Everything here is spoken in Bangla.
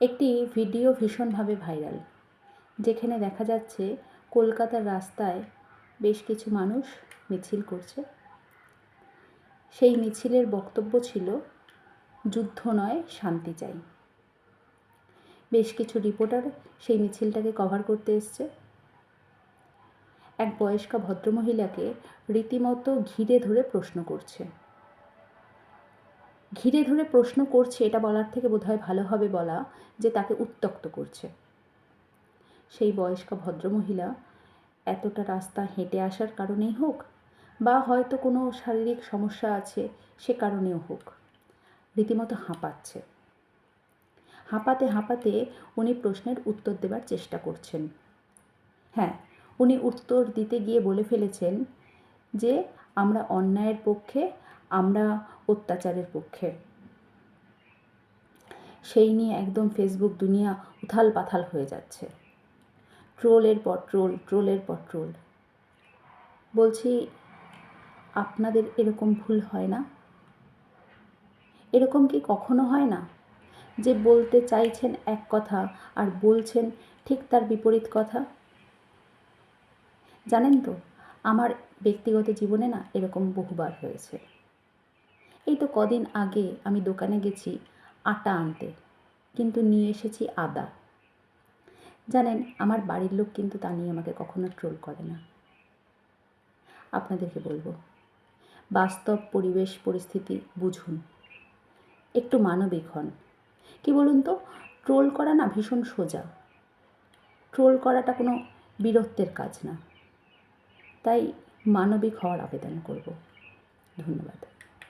একটি ভিডিও ভীষণভাবে ভাইরাল, যেখানে দেখা যাচ্ছে কলকাতার রাস্তায় বেশ কিছু মানুষ মিছিল করছে। সেই মিছিলের বক্তব্য ছিল, যুদ্ধ নয়, শান্তি চাই। বেশ কিছু রিপোর্টার সেই মিছিলটাকে কভার করতে এসছে। এক বয়স্কা ভদ্রমহিলাকে রীতিমতো ঘিরে ধরে প্রশ্ন করছে। ঘিরে ধরে প্রশ্ন করছে এটা বলার থেকে বোধহয় ভালো হবে বলা যে তাকে উত্ত্যক্ত করছে। সেই বয়স্কা ভদ্রমহিলা এতটা রাস্তা হেঁটে আসার কারণেই হোক, বা হয়তো কোনো শারীরিক সমস্যা আছে সে কারণেও হোক, রীতিমতো হাঁপাচ্ছে। হাঁপাতে হাঁপাতে উনি প্রশ্নের উত্তর দেবার চেষ্টা করছেন। হ্যাঁ, উনি উত্তর দিতে গিয়ে বলে ফেলেছেন যে আমরা অন্যায়ের পক্ষে, আমরা অত্যাচারের পক্ষে। সেই নিয়ে একদম ফেসবুক দুনিয়া উথাল পাথাল হয়ে যাচ্ছে। ট্রোলের পর ট্রোল, ট্রোলের পর ট্রোল। বলছি, আপনাদের এরকম ভুল হয় না? এরকম কি কখনো হয় না যে বলতে চাইছেন এক কথা আর বলছেন ঠিক তার বিপরীত কথা? জানেন তো, আমার ব্যক্তিগত জীবনে না এরকম বহুবার হয়েছে। এই তো কদিন আগে আমি দোকানে গেছি আটা আনতে, কিন্তু নিয়ে এসেছি আদা। জানেন, আমার বাড়ির লোক কিন্তু তা নিয়ে আমাকে কখনো ট্রোল করে না। আপনাদেরকে বলবো, বাস্তব পরিবেশ পরিস্থিতি বুঝুন, একটু মানবিক হন। কি বলুন তো, ট্রোল করা না ভীষণ সোজা। ট্রোল করাটা কোনো বীরত্বের কাজ না। তাই মানবিক হওয়ার আবেদন করব। ধন্যবাদ।